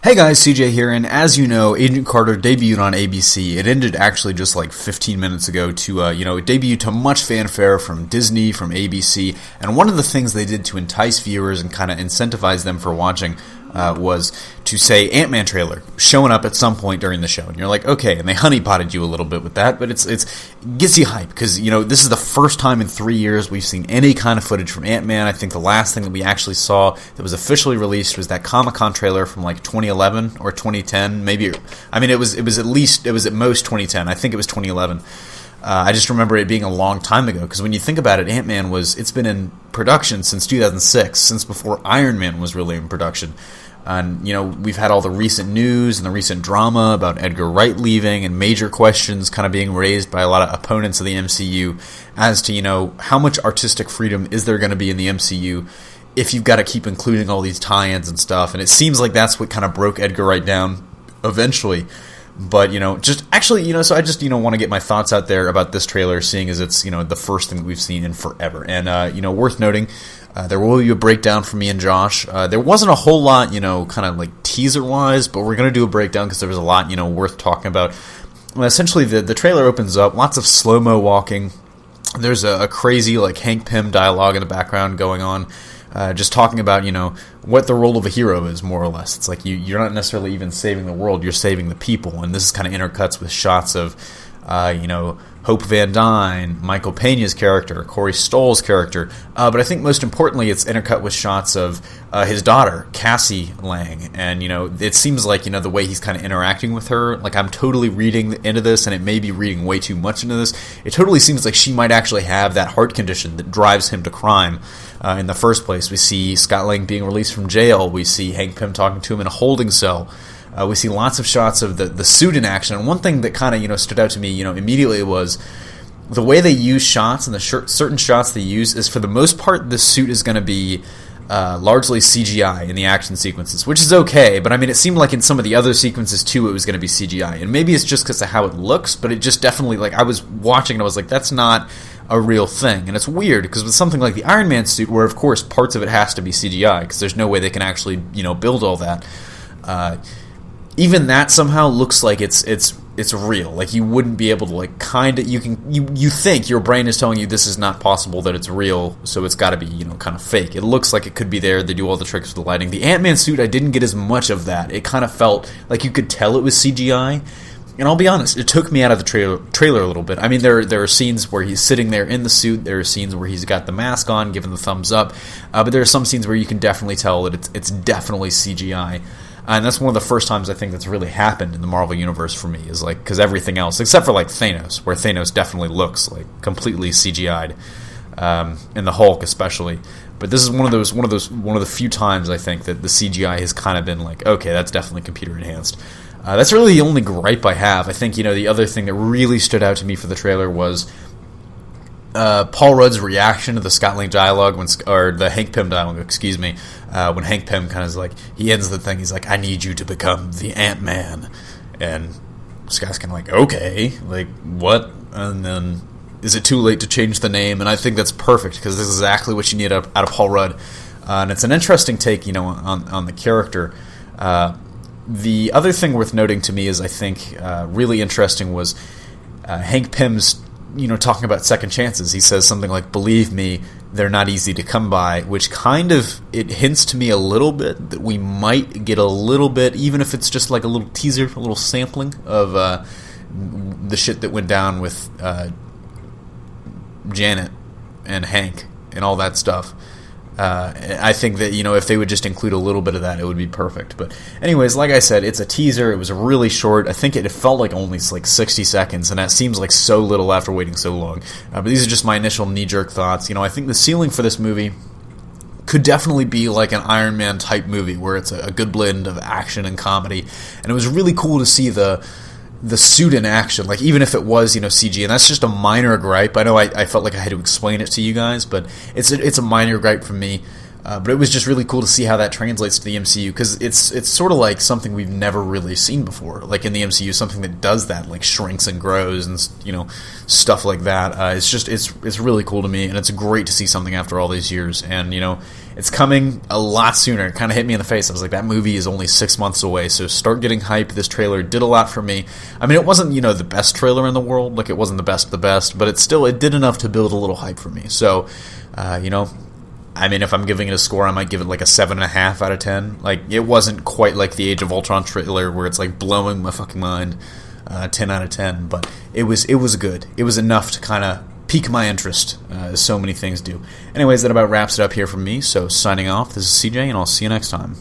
Hey guys, CJ here, and as you know, Agent Carter debuted on ABC. It ended actually just like 15 minutes ago to, it debuted to much fanfare from Disney, from ABC, and one of the things they did to entice viewers and kind of incentivize them for watching was to say Ant-Man trailer showing up at some point during the show, and you're like, okay, and they honeypotted you a little bit with that, but it gets you hyped because this is the first time in 3 years we've seen any kind of footage from Ant-Man. I think the last thing that we actually saw that was officially released was that Comic-Con trailer from like 2011 or 2010, maybe. I mean, it was at most 2010. I think it was 2011. I just remember it being a long time ago because when you think about it, Ant-Man it's been in production since 2006, since before Iron Man was really in production. And, we've had all the recent news and the recent drama about Edgar Wright leaving and major questions kind of being raised by a lot of opponents of the MCU as to, how much artistic freedom is there going to be in the MCU if you've got to keep including all these tie-ins and stuff. And it seems like that's what kind of broke Edgar Wright down eventually. But, so I just, want to get my thoughts out there about this trailer, seeing as it's, the first thing we've seen in forever. And, worth noting, there will be a breakdown from me and Josh. There wasn't a whole lot, kind of like teaser-wise, but we're going to do a breakdown because there was a lot, worth talking about. Well, essentially, the trailer opens up, lots of slow-mo walking. There's a crazy, like, Hank Pym dialogue in the background going on. Just talking about, what the role of a hero is, more or less. It's like you're not necessarily even saving the world, you're saving the people. And this is kind of intercuts with shots of, Hope Van Dyne, Michael Pena's character, Corey Stoll's character. But I think most importantly, it's intercut with shots of his daughter, Cassie Lang. And, it seems like, the way he's kind of interacting with her, like I'm totally reading into this, and it may be reading way too much into this. It totally seems like she might actually have that heart condition that drives him to crime. In the first place, we see Scott Lang being released from jail. We see Hank Pym talking to him in a holding cell. We see lots of shots of the suit in action. And one thing that kind of, stood out to me, immediately was the way they use shots and the certain shots they use is, for the most part, the suit is going to be largely CGI in the action sequences, which is okay. But, I mean, it seemed like in some of the other sequences, too, it was going to be CGI. And maybe it's just because of how it looks, but it just definitely, like, I was watching and I was like, that's not a real thing. And it's weird because with something like the Iron Man suit, where, of course, parts of it has to be CGI because there's no way they can actually, build all that, even that somehow looks like it's real. Like you wouldn't be able to like kind of you think your brain is telling you this is not possible, that it's real, so it's got to be kind of fake. It looks like it could be there. They do all the tricks with the lighting. The Ant-Man suit, I didn't get as much of that. It kind of felt like you could tell it was CGI. And I'll be honest, it took me out of the trailer a little bit. I mean, there are scenes where he's sitting there in the suit. There are scenes where he's got the mask on, giving the thumbs up. But there are some scenes where you can definitely tell that it's definitely CGI. And that's one of the first times I think that's really happened in the Marvel Universe for me, is like, because everything else, except for like Thanos, where Thanos definitely looks like completely CGI'd, and the Hulk especially. But this is one of the few times I think that the CGI has kind of been like, okay, that's definitely computer enhanced. That's really the only gripe I have. I think the other thing that really stood out to me for the trailer was Paul Rudd's reaction to the Scott Lang dialogue, or the Hank Pym dialogue, excuse me, when Hank Pym kind of is like, he ends the thing, he's like, I need you to become the Ant-Man. And Scott's kind of like, okay, like, what? And then, is it too late to change the name? And I think that's perfect, because this is exactly what you need out of Paul Rudd. And it's an interesting take, on the character. The other thing worth noting to me is, I think, really interesting was Hank Pym's talking about second chances. He says something like, believe me, they're not easy to come by, which kind of, it hints to me a little bit that we might get a little bit, even if it's just like a little teaser, a little sampling of the shit that went down with Janet and Hank and all that stuff. I think that, if they would just include a little bit of that, it would be perfect. But anyways, like I said, it's a teaser. It was really short. I think it felt like only like 60 seconds, and that seems like so little after waiting so long. But these are just my initial knee-jerk thoughts. I think the ceiling for this movie could definitely be like an Iron Man type movie, where it's a good blend of action and comedy. And it was really cool to see the suit in action, like even if it was CG, and that's just a minor gripe. I know I felt like I had to explain it to you guys, but it's a minor gripe from me. But it was just really cool to see how that translates to the MCU, because it's sort of like something we've never really seen before. Like in the MCU, something that does that, like shrinks and grows and stuff like that. It's really cool to me, and it's great to see something after all these years. And it's coming a lot sooner. It kind of hit me in the face. I was like, that movie is only 6 months away, so start getting hype. This trailer did a lot for me. I mean, it wasn't the best trailer in the world. Like, it wasn't the best of the best, but it did enough to build a little hype for me. So, I mean, if I'm giving it a score, I might give it like a 7.5 out of 10. Like, it wasn't quite like the Age of Ultron trailer where it's like blowing my fucking mind. 10 out of 10, but it was good. It was enough to kind of pique my interest, as so many things do. Anyways, that about wraps it up here from me. So signing off. This is CJ, and I'll see you next time.